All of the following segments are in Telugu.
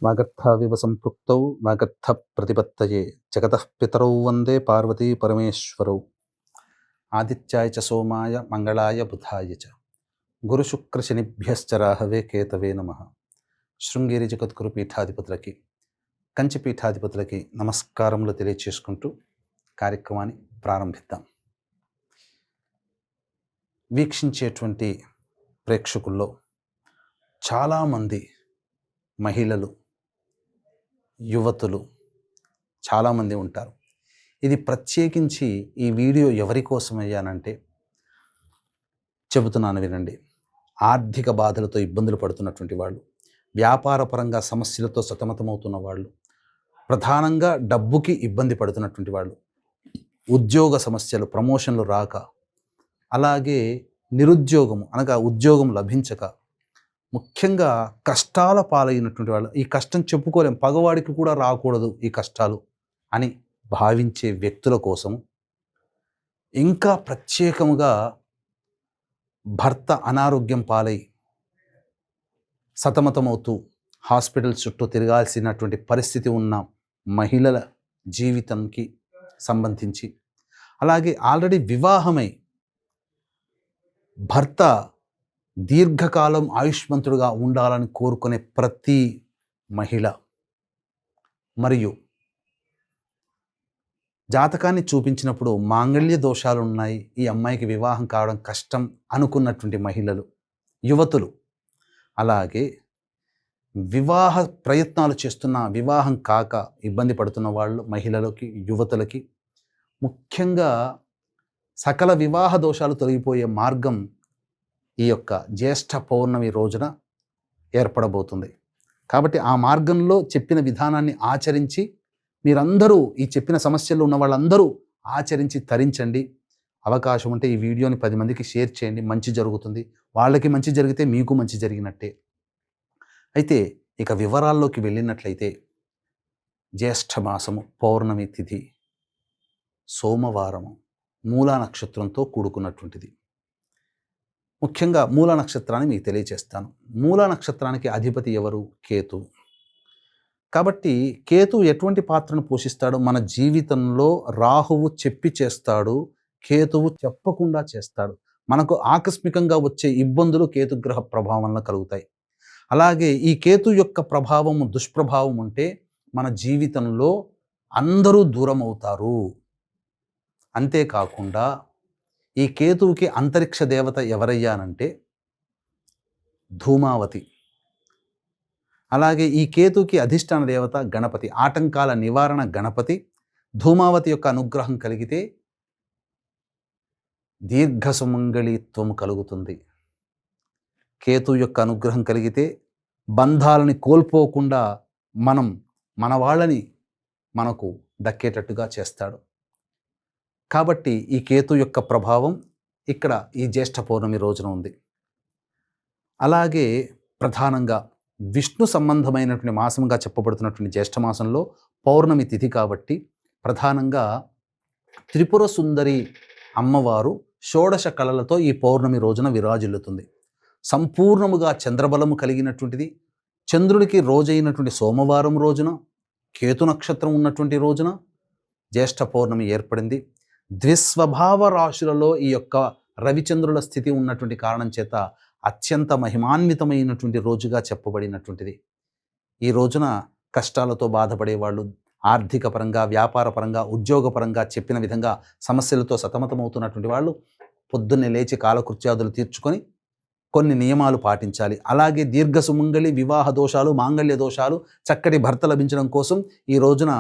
వాగర్థావివ సంపృక్తౌ వాగర్థ ప్రతిపత్తయే జగతః పితరౌ వందే పార్వతీ పరమేశ్వరౌ. ఆదిత్యాయ చ సోమాయ మంగళాయ బుధాయ చ గురుశుక్రశనిభ్యశ్చ రాహవే కేతవే నమః. శృంగేరి జగద్గురు పీఠాధిపతులకి, కంచి పీఠాధిపతులకి నమస్కారములు తెలియచేసుకుంటూ కార్యక్రమాన్ని ప్రారంభిద్దాం. వీక్షించేటువంటి ప్రేక్షకుల్లో చాలామంది మహిళలు, యువతులు చాలామంది ఉంటారు. ఇది ప్రత్యేకించి ఈ వీడియో ఎవరి కోసం అయ్యానంటే, చెబుతున్నాను వినండి. ఆర్థిక బాధలతో ఇబ్బందులు పడుతున్నటువంటి వాళ్ళు, వ్యాపారపరంగా సమస్యలతో సతమతమవుతున్న వాళ్ళు, ప్రధానంగా డబ్బుకి ఇబ్బంది పడుతున్నటువంటి వాళ్ళు, ఉద్యోగ సమస్యలు, ప్రమోషన్లు రాక, అలాగే నిరుద్యోగము అనగా ఉద్యోగం లభించక, ముఖ్యంగా కష్టాల పాలైనటువంటి వాళ్ళు, ఈ కష్టం చెప్పుకోలేం, పగవాడికి కూడా రాకూడదు ఈ కష్టాలు అని భావించే వ్యక్తుల కోసం, ఇంకా ప్రత్యేకముగా భర్త అనారోగ్యం పాలై సతమతమవుతూ హాస్పిటల్ చుట్టూ తిరగాల్సినటువంటి పరిస్థితి ఉన్న మహిళల జీవితంకి సంబంధించి, అలాగే ఆల్రెడీ వివాహమై భర్త దీర్ఘకాలం ఆయుష్మంతుడుగా ఉండాలని కోరుకునే ప్రతి మహిళ, మరియు జాతకాన్ని చూపించినప్పుడు మాంగళ్య దోషాలు ఉన్నాయి, ఈ అమ్మాయికి వివాహం కావడం కష్టం అనుకున్నటువంటి మహిళలు, యువతులు, అలాగే వివాహ ప్రయత్నాలు చేస్తున్న, వివాహం కాక ఇబ్బంది పడుతున్న వాళ్ళు, మహిళలకి, యువతులకి, ముఖ్యంగా సకల వివాహ దోషాలు తొలగిపోయే మార్గం ఈ యొక్క జ్యేష్ఠ పౌర్ణమి రోజున ఏర్పడబోతుంది. కాబట్టి ఆ మార్గంలో చెప్పిన విధానాన్ని ఆచరించి, మీరందరూ ఈ చెప్పిన సమస్యలు ఉన్న వాళ్ళందరూ ఆచరించి తరించండి. అవకాశం ఉంటే ఈ వీడియోని 10 మందికి షేర్ చేయండి, మంచి జరుగుతుంది. వాళ్ళకి మంచి జరిగితే మీకు మంచి జరిగినట్టే. అయితే ఇక వివరాల్లోకి వెళ్ళినట్లయితే, జ్యేష్ఠ మాసము, పౌర్ణమి తిథి, సోమవారము, మూలా నక్షత్రంతో కూడుకున్నటువంటిది. ముఖ్యంగా మూలా నక్షత్రాన్ని మీకు తెలియచేస్తాను. మూలా నక్షత్రానికి అధిపతి ఎవరు? కేతు. కాబట్టి కేతు ఎటువంటి పాత్రను పోషిస్తాడు? మన జీవితంలో రాహువు చెప్పి చేస్తాడు, కేతువు చెప్పకుండా చేస్తాడు. మనకు ఆకస్మికంగా వచ్చే ఇబ్బందులు కేతుగ్రహ ప్రభావం వలన కలుగుతాయి. అలాగే ఈ కేతు యొక్క ప్రభావము, దుష్ప్రభావం ఉంటే మన జీవితంలో అందరూ దూరం అవుతారు. అంతేకాకుండా ఈ కేతువుకి అంతరిక్ష దేవత ఎవరయ్యానంటే ధూమావతి. అలాగే ఈ కేతువుకి అధిష్టాన దేవత గణపతి, ఆటంకాల నివారణ గణపతి. ధూమావతి యొక్క అనుగ్రహం కలిగితే దీర్ఘ సుమంగళిత్వం కలుగుతుంది. కేతు యొక్క అనుగ్రహం కలిగితే బంధాలని కోల్పోకుండా మన వాళ్ళని మనకు దక్కేటట్టుగా చేస్తాడు. కాబట్టి ఈ కేతు యొక్క ప్రభావం ఇక్కడ ఈ జ్యేష్ఠ పౌర్ణమి రోజున ఉంది. అలాగే ప్రధానంగా విష్ణు సంబంధమైనటువంటి మాసంగా చెప్పబడుతున్నటువంటి జ్యేష్ఠ మాసంలో పౌర్ణమి తిథి కాబట్టి, ప్రధానంగా త్రిపుర సుందరి అమ్మవారు షోడశ కళలతో ఈ పౌర్ణమి రోజున విరాజిల్లుతుంది. సంపూర్ణముగా చంద్రబలము కలిగినటువంటిది. చంద్రుడికి రోజైనటువంటి సోమవారం రోజున, కేతు నక్షత్రం ఉన్నటువంటి రోజున జ్యేష్ఠ పౌర్ణమి ఏర్పడింది. ద్విస్వభావ రాశులలో ఈ యొక్క రవిచంద్రుల స్థితి ఉన్నటువంటి కారణం చేత అత్యంత మహిమాన్వితమైనటువంటి రోజుగా చెప్పబడినటువంటిది. ఈ రోజున కష్టాలతో బాధపడేవాళ్ళు, ఆర్థిక పరంగా, వ్యాపార పరంగా, ఉద్యోగపరంగా చెప్పిన విధంగా సమస్యలతో సతమతమవుతున్నటువంటి వాళ్ళు పొద్దున్నే లేచి కాలకృత్యాదులు తీర్చుకొని కొన్ని నియమాలు పాటించాలి. అలాగే దీర్ఘ సుమంగళి, వివాహ దోషాలు, మాంగళ్య దోషాలు, చక్కటి భర్త లభించడం కోసం ఈ రోజున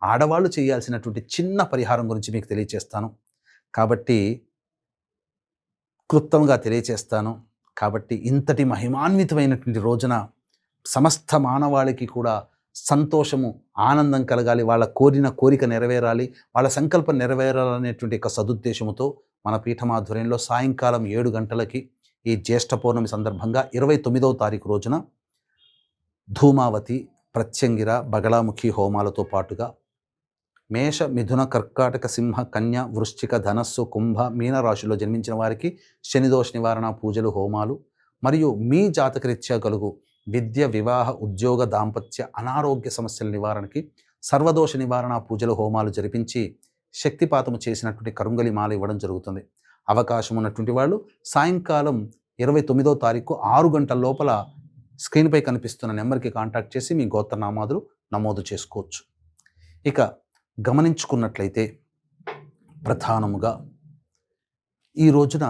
ఆడవాళ్ళు చేయాల్సినటువంటి చిన్న పరిహారం గురించి మీకు తెలియచేస్తాను. కాబట్టి క్లుప్తంగా తెలియచేస్తాను. కాబట్టి ఇంతటి మహిమాన్వితమైనటువంటి రోజున సమస్త మానవాళికి కూడా సంతోషము, ఆనందం కలగాలి, వాళ్ళ కోరిక నెరవేరాలి, వాళ్ళ సంకల్పం నెరవేరాలనేటువంటి ఒక సదుద్దేశముతో మన పీఠమాధ్వర్యంలో సాయంకాలం 7 గంటలకి ఈ జ్యేష్ఠ పౌర్ణమి సందర్భంగా 29వ తారీఖు రోజున ధూమావతి, ప్రత్యంగిర, బగళాముఖి హోమాలతో పాటుగా మేష, మిథున, కర్కాటక, సింహ, కన్య, వృశ్చిక, ధనస్సు, కుంభ, మీన రాశిలో జన్మించిన వారికి శనిదోష నివారణ పూజలు, హోమాలు, మరియు మీ జాతకరీత్యా కలుగు విద్య, వివాహ, ఉద్యోగ, దాంపత్య, అనారోగ్య సమస్యల నివారణకి సర్వదోష నివారణ పూజలు, హోమాలు జరిపించి శక్తిపాతము చేసినటువంటి కరుంగలి మాల ఇవ్వడం జరుగుతుంది. అవకాశం ఉన్నటువంటి వాళ్ళు సాయంకాలం 29వ తారీఖు 6 గంటల లోపల స్క్రీన్పై కనిపిస్తున్న నెంబర్కి కాంటాక్ట్ చేసి మీ గోత్రనామాదులు నమోదు చేసుకోవచ్చు. ఇక గమనించుకున్నట్లయితే ప్రధానముగా ఈ రోజున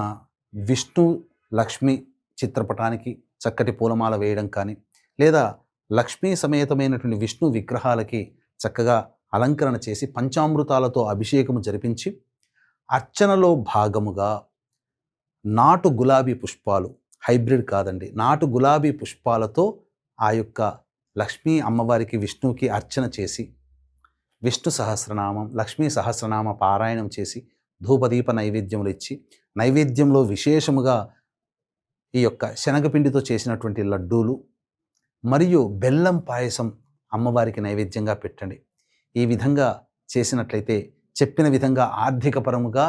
విష్ణు లక్ష్మి చిత్రపటానికి చక్కటి పూలమాల వేయడం కానీ, లేదా లక్ష్మీ సమేతమైనటువంటి విష్ణు విగ్రహాలకి చక్కగా అలంకరణ చేసి పంచామృతాలతో అభిషేకము జరిపించి అర్చనలో భాగముగా నాటు గులాబీ పుష్పాలు, హైబ్రిడ్ కాదండి, నాటు గులాబీ పుష్పాలతో ఆ యొక్క లక్ష్మీ అమ్మవారికి, విష్ణువుకి అర్చన చేసి విష్ణు సహస్రనామం, లక్ష్మీ సహస్రనామ పారాయణం చేసి ధూపదీప నైవేద్యములు ఇచ్చి, నైవేద్యంలో విశేషముగా ఈ యొక్క శనగపిండితో చేసినటువంటి లడ్డూలు మరియు బెల్లం పాయసం అమ్మవారికి నైవేద్యంగా పెట్టండి. ఈ విధంగా చేసినట్లయితే చెప్పిన విధంగా ఆర్థికపరముగా,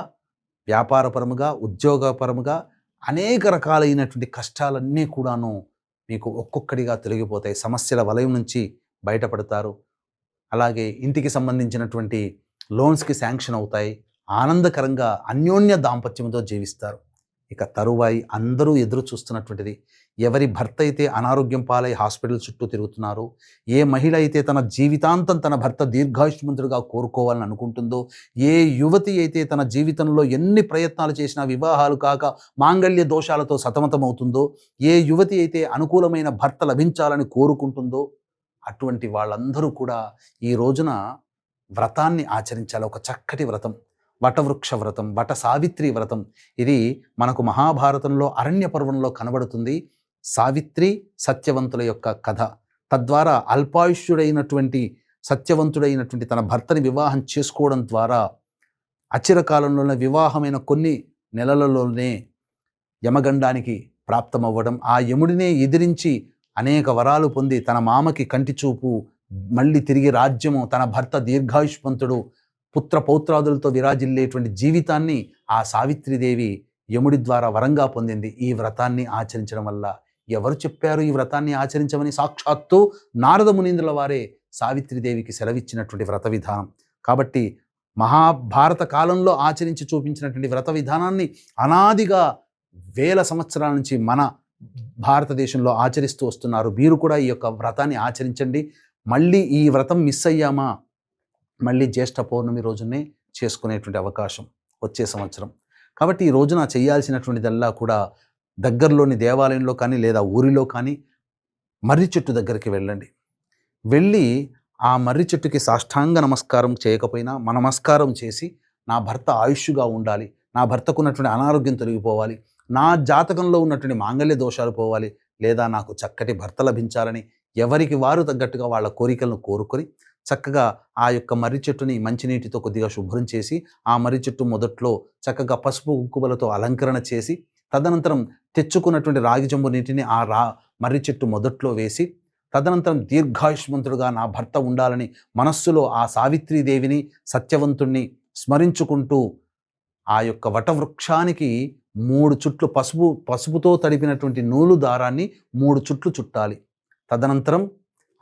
వ్యాపారపరముగా, ఉద్యోగపరముగా అనేక రకాలైనటువంటి కష్టాలన్నీ కూడాను మీకు ఒక్కొక్కటిగా తొలగిపోతాయి. సమస్యల వలయం నుంచి బయటపడతారు. అలాగే ఇంటికి సంబంధించినటువంటి లోన్స్కి శాంక్షన్ అవుతాయి. ఆనందకరంగా అన్యోన్య దాంపత్యంతో జీవిస్తారు. ఇక తరువాయి అందరూ ఎదురు చూస్తున్నటువంటిది, ఎవరి భర్త అయితే అనారోగ్యం పాలై హాస్పిటల్ చుట్టూ తిరుగుతున్నారో, ఏ మహిళ అయితే తన జీవితాంతం తన భర్త దీర్ఘాయుష్మంతుడుగా కోరుకోవాలని అనుకుంటుందో, ఏ యువతి అయితే తన జీవితంలో ఎన్ని ప్రయత్నాలు చేసినా వివాహాలు కాక మాంగళ్య దోషాలతో సతమతమవుతుందో, ఏ యువతి అయితే అనుకూలమైన భర్త లభించాలని కోరుకుంటుందో, అటువంటి వాళ్ళందరూ కూడా ఈ రోజున వ్రతాన్ని ఆచరించాలి. ఒక చక్కటి వ్రతం, వటవృక్ష వ్రతం, వట సావిత్రి వ్రతం. ఇది మనకు మహాభారతంలో అరణ్య పర్వంలో కనబడుతుంది. సావిత్రి సత్యవంతుల యొక్క కథ. తద్వారా అల్పాయుష్యుడైనటువంటి సత్యవంతుడైనటువంటి తన భర్తని వివాహం చేసుకోవడం ద్వారా అచిరకాలంలోనే వివాహమైన కొన్ని నెలలలోనే యమగండానికి ప్రాప్తమవ్వడం, ఆ యముడినే ఎదిరించి అనేక వరాలు పొంది తన మామకి కంటి చూపు, మళ్ళీ తిరిగి రాజ్యము, తన భర్త దీర్ఘాయుష్మంతుడు, పుత్ర పౌత్రాదులతో విరాజిల్లేటువంటి జీవితాన్ని ఆ సావిత్రిదేవి యముడి ద్వారా వరంగా పొందింది. ఈ వ్రతాన్ని ఆచరించడం వల్ల. ఎవరు చెప్పారు ఈ వ్రతాన్ని ఆచరించమని? సాక్షాత్తు నారద మునీంద్రుల వారే సావిత్రిదేవికి సెలవిచ్చినటువంటి వ్రత విధానం. కాబట్టి మహాభారత కాలంలో ఆచరించి చూపించినటువంటి వ్రత విధానాన్ని అనాదిగా వేల సంవత్సరాల నుంచి మన భారతదేశంలో ఆచరిస్తూ వస్తున్నారు. మీరు కూడా ఈ యొక్క వ్రతాన్ని ఆచరించండి. మళ్ళీ ఈ వ్రతం మిస్ అయ్యామా, మళ్ళీ జ్యేష్ఠ పౌర్ణమి రోజునే చేసుకునేటువంటి అవకాశం వచ్చే సంవత్సరం. కాబట్టి ఈ రోజున చేయాల్సినటువంటిదల్లా కూడా దగ్గరలోని దేవాలయంలో కానీ లేదా ఊరిలో కానీ మర్రి చెట్టు దగ్గరికి వెళ్ళండి. వెళ్ళి ఆ మర్రి చెట్టుకి సాష్టాంగ నమస్కారం చేయకపోయినా నమస్కారం చేసి, నా భర్త ఆయుష్గా ఉండాలి, నా భర్తకున్నటువంటి అనారోగ్యం తొలగిపోవాలి, నా జాతకంలో ఉన్నటువంటి మాంగళ్య దోషాలు పోవాలి, లేదా నాకు చక్కటి భర్త లభించాలని ఎవరికి వారు తగ్గట్టుగా వాళ్ళ కోరికలను కోరుకొని చక్కగా ఆ యొక్క మర్రి చెట్టుని మంచినీటితో కొద్దిగా శుభ్రం చేసి, ఆ మర్రి చెట్టు మొదట్లో చక్కగా పసుపు కుంకుమలతో అలంకరణ చేసి, తదనంతరం తెచ్చుకున్నటువంటి రాగి చెంబు నీటిని ఆ మర్రి చెట్టు మొదట్లో వేసి, తదనంతరం దీర్ఘాయుష్మంతుడుగా నా భర్త ఉండాలని మనస్సులో ఆ సావిత్రీదేవిని, సత్యవంతుణ్ణి స్మరించుకుంటూ ఆ యొక్క వటవృక్షానికి 3 చుట్లు పసుపుతో తడిపినటువంటి నూలు దారాన్ని 3 చుట్లు చుట్టాలి. తదనంతరం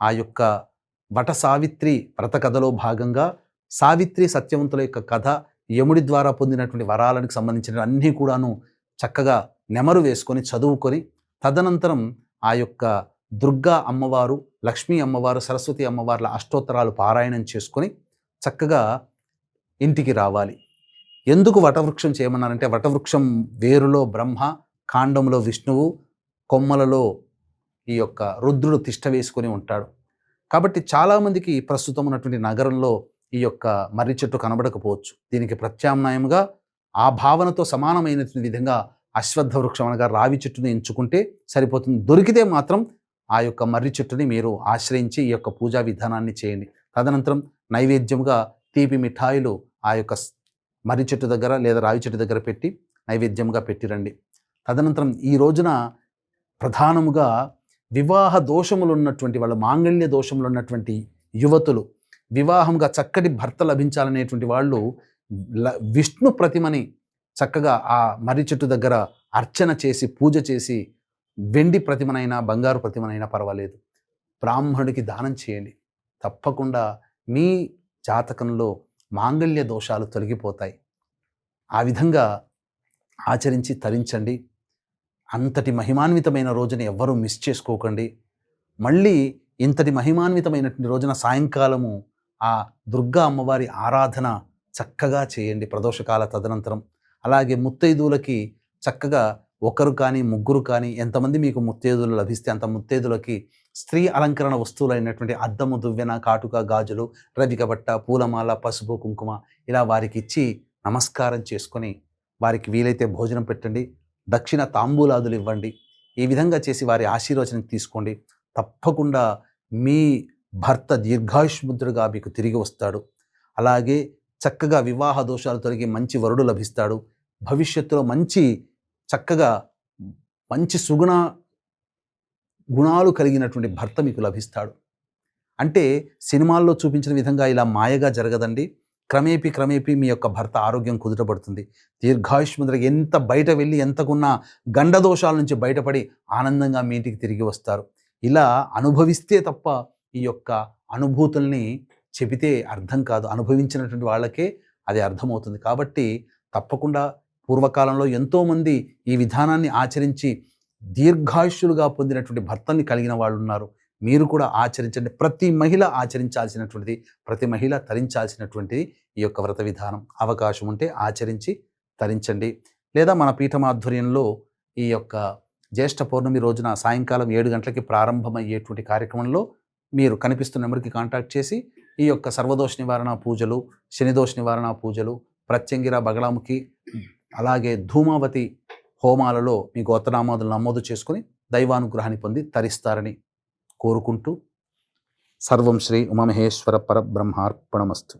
ఆ యొక్క వట సావిత్రి వ్రత కథలో భాగంగా సావిత్రి సత్యవంతుల యొక్క కథ, యముడి ద్వారా పొందినటువంటి వరాలకు సంబంధించిన అన్నీ కూడాను చక్కగా నెమరు వేసుకొని చదువుకొని, తదనంతరం ఆ యొక్క దుర్గా అమ్మవారు, లక్ష్మీ అమ్మవారు, సరస్వతి అమ్మవార్ల అష్టోత్తరాలు పారాయణం చేసుకొని చక్కగా ఇంటికి రావాలి. ఎందుకు వటవృక్షం చేయమన్నారంటే, వటవృక్షం వేరులో బ్రహ్మ, కాండంలో విష్ణువు, కొమ్మలలో ఈ యొక్క రుద్రుడు తిష్ట వేసుకొని ఉంటాడు. కాబట్టి చాలామందికి ప్రస్తుతం ఉన్నటువంటి నగరంలో ఈ యొక్క మర్రి చెట్టు కనబడకపోవచ్చు. దీనికి ప్రత్యామ్నాయంగా ఆ భావనతో సమానమైనటువంటి విధంగా అశ్వత్థ వృక్షం అనగా రావి చెట్టుని ఎంచుకుంటే సరిపోతుంది. దొరికితే మాత్రం ఆ యొక్క మర్రి చెట్టుని మీరు ఆశ్రయించి ఈ యొక్క పూజా విధానాన్ని చేయండి. తదనంతరం నైవేద్యంగా తీపి మిఠాయిలు ఆ యొక్క మర్రి చెట్టు దగ్గర లేదా రావి చెట్టు దగ్గర పెట్టి నైవేద్యంగా పెట్టిరండి. తదనంతరం ఈ రోజున ప్రధానముగా వివాహ దోషములు ఉన్నటువంటి వాళ్ళు, మాంగళ్య దోషములు ఉన్నటువంటి యువతులు, వివాహంగా చక్కటి భర్త లభించాలనేటువంటి వాళ్ళు విష్ణు ప్రతిమని చక్కగా ఆ మర్రి చెట్టు దగ్గర అర్చన చేసి, పూజ చేసి, వెండి ప్రతిమనైనా బంగారు ప్రతిమనైనా పర్వాలేదు, బ్రాహ్మణుడికి దానం చేయండి. తప్పకుండా మీ జాతకంలో మాంగళ్య దోషాలు తొలగిపోతాయి. ఆ విధంగా ఆచరించి తరించండి. అంతటి మహిమాన్వితమైన రోజుని ఎవ్వరూ మిస్ చేసుకోకండి. మళ్ళీ ఇంతటి మహిమాన్వితమైనటువంటి రోజున సాయంకాలము ఆ దుర్గా అమ్మవారి ఆరాధన చక్కగా చేయండి ప్రదోషకాల తదనంతరం. అలాగే ముత్తైదువులకి చక్కగా ఒకరు కానీ, ముగ్గురు కానీ, ఎంతమంది మీకు ముత్తైదువులు లభిస్తే అంత ముత్తైదువులకి స్త్రీ అలంకరణ వస్తువులైనటువంటి అద్దము, దువ్వెన, కాటుక, గాజులు, రవిక బట్ట, పూలమాల, పసుపు, కుంకుమ ఇలా వారికిచ్చి నమస్కారం చేసుకొని వారికి వీలైతే భోజనం పెట్టండి. దక్షిణ తాంబూలాదులు ఇవ్వండి. ఈ విధంగా చేసి వారి ఆశీర్వచనం తీసుకోండి. తప్పకుండా మీ భర్త దీర్ఘాయుష్మంతుడుగా మీకు తిరిగి వస్తాడు. అలాగే చక్కగా వివాహ దోషాలు తొలగి మంచి వరుడు లభిస్తాడు. భవిష్యత్తులో చక్కగా మంచి గుణాలు కలిగినటువంటి భర్త మీకు లభిస్తాడు. అంటే సినిమాల్లో చూపించిన విధంగా ఇలా మాయగా జరగదండి. క్రమేపీ మీ యొక్క భర్త ఆరోగ్యం కుదుటపడుతుంది. దీర్ఘాయుష్మంతుడిగా ఎంత బయట వెళ్ళి ఎంతకున్న గండదోషాల నుంచి బయటపడి ఆనందంగా మీ ఇంటికి తిరిగి వస్తారు. ఇలా అనుభవిస్తే తప్ప ఈ యొక్క అనుభూతుల్ని చెబితే అర్థం కాదు. అనుభవించినటువంటి వాళ్ళకే అది అర్థమవుతుంది. కాబట్టి తప్పకుండా పూర్వకాలంలో ఎంతోమంది ఈ విధానాన్ని ఆచరించి దీర్ఘాయుష్యులుగా పొందినటువంటి భర్తల్ని కలిగిన వాళ్ళు ఉన్నారు. మీరు కూడా ఆచరించండి. ప్రతి మహిళ ఆచరించాల్సినటువంటిది, ప్రతి మహిళ తరించాల్సినటువంటిది ఈ యొక్క వ్రత విధానం. అవకాశం ఉంటే ఆచరించి తరించండి. లేదా మన పీఠం ఆధ్వర్యంలో ఈ యొక్క జ్యేష్ఠ పౌర్ణమి రోజున సాయంకాలం 7 గంటలకి ప్రారంభమయ్యేటువంటి కార్యక్రమంలో మీరు కనిపిస్తున్న నెంబర్కి కాంటాక్ట్ చేసి ఈ యొక్క సర్వదోష నివారణ పూజలు, శనిదోష నివారణ పూజలు, ప్రత్యంగిర, బగళాముఖి, అలాగే ధూమావతి హోమాలలో మీ గోత్రనామాదులు నమోదు చేసుకొని దైవానుగ్రహాన్ని పొంది తరిస్తారని కోరుకుంటూ సర్వం శ్రీ ఉమామహేశ్వర పరబ్రహ్మార్పణమస్తు.